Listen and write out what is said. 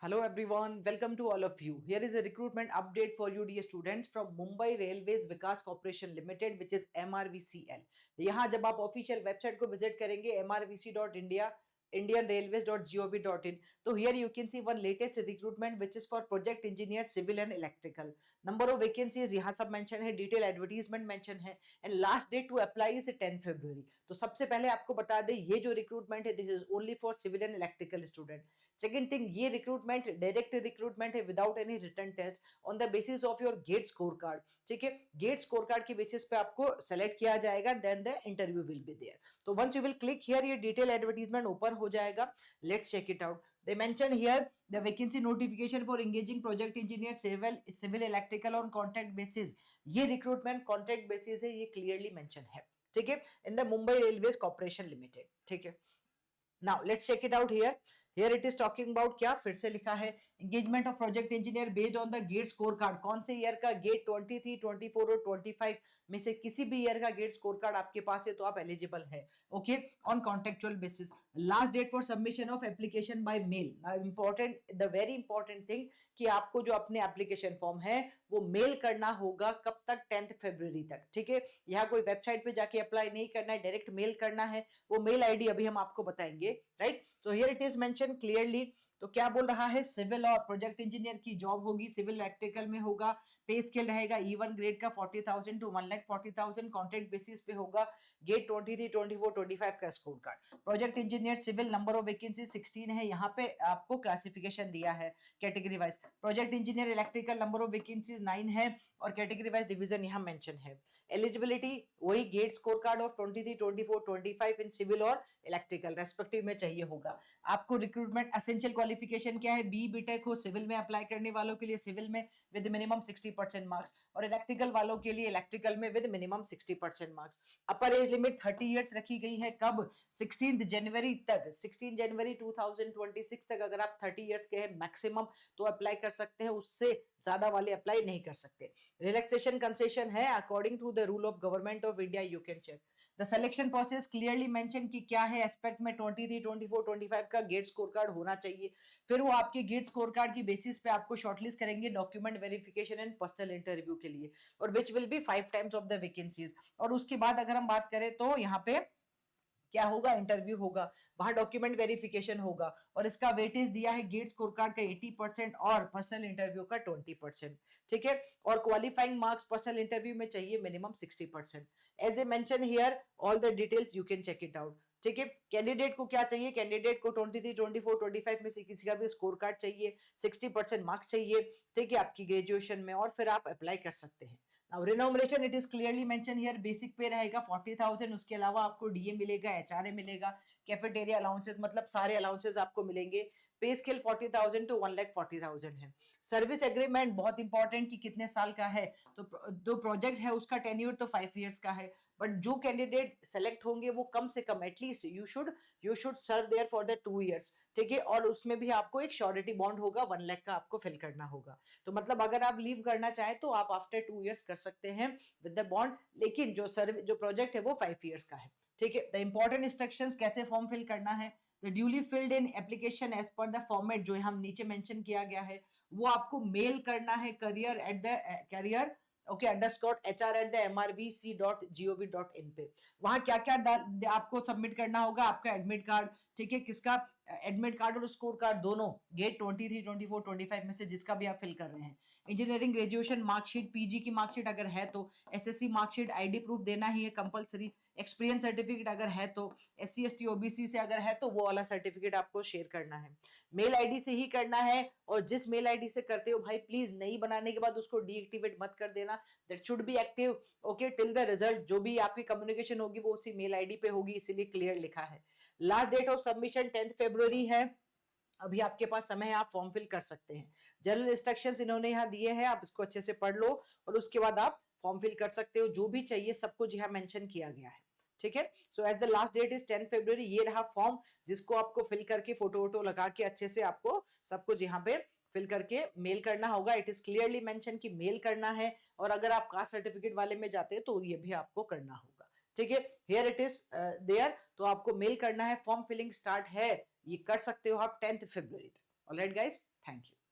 Hello everyone, welcome to all of you. Here is a recruitment update for you dear students from Mumbai Railways Vikas Corporation Limited which is MRVCL. यहाँ जब आप official website को visit करेंगे mrvc.india indianrailways.gov.in. So here you can see one latest recruitment which is for project engineer civil and electrical. Number of vacancies यहाँ सब mention है, detail advertisement mention है and last date to apply is 10 February. तो सबसे पहले आपको बता दें ये जो recruitment है this is only for civil and electrical student. Second thing ये recruitment direct recruitment है without any written test on the basis of your GATE scorecard. ठीक है, GATE scorecard की basis पे आपको select किया जाएगा then the interview will be there. तो once you will click here ये detail advertisement open हो जाएगा. Let's check it out. They mention here the vacancy notification for engaging project engineer civil electrical on contract basis. ये recruitment contract basis है, ये clearly mention है. ठीक है, in the Mumbai Railways Corporation Limited. ठीक है. Now let's check it out here. Here it is talking about क्या फिर से लिखा है engagement of project engineer based on the GATE scorecard. कौन से ईयर का GATE 23, 24 और 25 में से किसी भी ईयर का GATE scorecard आपके पास है तो आप एलिजिबल है. Okay, on contractual basis. Last date for submission of application by mail. Important, the very important thing कि आपको जो अपने एप्लीकेशन फॉर्म है वो मेल करना होगा कब तक 10 फरवरी तक. ठीक है, यहाँ कोई वेबसाइट पे जाके अप्लाई नहीं करना है, डायरेक्ट मेल करना है. वो मेल आईडी अभी हम आपको बताएंगे. Right, so here it is mention clearly. तो क्या बोल रहा है, सिविल और प्रोजेक्ट इंजीनियर की जॉब होगी, सिविल इलेक्ट्रिकल में होगा. पे स्केल रहेगा E1 ग्रेड का 40,000 टू 1,40,000 कॉन्ट्रैक्ट बेसिस पे होगा. गेट 23, 24, 25 का score card. Project engineer civil number of vacancy 16 है. यहाँ पे आपको क्लासिफिकेशन दिया है category wise. Project engineer electrical number of vacancies 9 है और कैटेगरी वाइज डिवीजन यहाँ मेंशन है. एलिजिबिलिटी वही GATE score card of 23, 24, 25 in civil और इलेक्ट्रिकल रेस्पेक्टिव में चाहिए होगा. आपको रिक्रूटमेंट एसेंशियल क्वालिफिकेशन क्या है, बी बीटेक हो सिविल में अप्लाई करने वालों के लिए सिविल में विद मिनिमम 60% मार्क्स और इलेक्ट्रिकल वालों के लिए इलेक्ट्रिकल में with minimum 60% marks. Upper age limit 30 years रखी गई है. कब, 16 जनवरी तक, 16 जनवरी 2026 तक अगर आप 30 इयर्स के हैं मैक्सिमम तो अप्लाई कर सकते हैं, उससे ज्यादा वाले अप्लाई नहीं कर सकते. रिलैक्सेशन कंसेशन है according to the rule of government of India. You can check the selection process clearly mention कि क्या है एस्पेक्ट में 23, 24, 25 का गेट स्कोर कार्ड होना चाहिए. फिर वो आपके गेट स्कोर कार्ड की बेसिस पे आपको शॉर्टलिस्ट करेंगे document verification and personal interview के लिए और which will be 5 times of the vacancies. और उसके बाद अगर हम बात करें तो यहाँ पे क्या होगा, इंटरव्यू होगा, वहां डॉक्यूमेंट वेरिफिकेशन होगा और इसका वेटेज दिया है गेट स्कोर कार्ड का 80% और पर्सनल इंटरव्यू का 20%. ठीक है, और क्वालिफाइंग मार्क्स पर्सनल इंटरव्यू में चाहिए minimum 60%. As a mention here all the details you can check it out. ठीक है, कैंडिडेट को क्या चाहिए, कैंडिडेट को 23, 24, 25 में से किसी का भी स्कोर कार्ड चाहिए, 60% मार्क्स चाहिए. ठीक है, आपकी ग्रेजुएशन में, और फिर आप अप्लाई कर सकते हैं. Now remuneration it is clearly mentioned here. Basic पे रहेगा 40,000. उसके अलावा आपको डीए मिलेगा, एचआरए मिलेगा, कैफेटेरिया अलाउंसेस, मतलब सारे अलाउंसेस आपको मिलेंगे. पे स्केल 40,000 टू 1,40,000 है. सर्विस एग्रीमेंट बहुत इंपॉर्टेंट कि कितने साल का है. तो जो प्रोजेक्ट है उसका टेन्योर तो 5 इयर्स का है. बट जो कैंडिडेट सेलेक्ट होंगे वो कम से कम at least you should serve there for the 2 years. ठीक है, और उसमें भी आपको एक श्योरिटी बॉन्ड होगा 1 लाख का आपको फिल करना होगा. तो मतलब अगर आप लीव करना चाहें तो आप आफ्टर 2 इयर्स कर सकते हैं विद द बॉन्ड. लेकिन जो प्रोजेक्ट है वो 5 इयर्स का है. ठीक है, द इंपॉर्टेंट इंस्ट्रक्शंस कैसे फॉर्म फिल करना है. The duly filled in application as per the format जो हम नीचे मेंशन किया गया है वो आपको मेल करना है करियर ओके अंडरस्कोर hr@mrvc.gov.in पे. वहां क्या क्या आपको सबमिट करना होगा, आपका एडमिट कार्ड. ठीक है, किसका एडमिट कार्ड और स्कोर कार्ड दोनों गेट 23, 24, 25 में से जिसका भी आप फिल कर रहे हैं. इंजीनियरिंग ग्रेजुएशन मार्कशीट, पीजी की मार्कशीट अगर है तो, एसएससी मार्कशीट, आईडी प्रूफ देना ही है कंपलसरी. एक्सपीरियंस सर्टिफिकेट अगर है तो, SC ST OBC से अगर है तो वो वाला सर्टिफिकेट आपको शेयर करना है. मेल आईडी से ही करना है और जिस मेल आईडी से करते हो भाई प्लीज नई बनाने के बाद उसको डीएक्टिवेट मत कर देना. That should be active okay till the result. जो भी आपकी कम्युनिकेशन होगी वो उसी मेल आईडी पे होगी, इसीलिए क्लियर लिखा है. लास्ट डेट ऑफ सबमिशन 10 फरवरी है. अभी आपके पास समय है, आप फॉर्म फिल कर सकते हैं. जनरल इंस्ट्रक्शंस इन्होंने यहाँ दिए हैं, आप इसको अच्छे से पढ़ लो और उसके बाद आप फॉर्म फिल कर सकते हो. जो भी चाहिए सब कुछ यहाँ मेंशन किया गया है. ठीक है, so as the last date is 10 February. ये रहा फॉर्म जिसको आपको फिल करके फोटो वोटो लगा के अच्छे से आपको सब कुछ यहाँ पे फिल करके मेल करना होगा. इट इज क्लियरली मेंशन कि मेल करना है और अगर आप कास्ट सर्टिफिकेट वाले में जाते हैं तो ये भी आपको करना होगा. ठीक है, हियर इट इज देयर. तो आपको मेल करना है. फॉर्म फिलिंग स्टार्ट है, ये कर सकते हो आप 10 फरवरी तक. Alright guys. Thank you.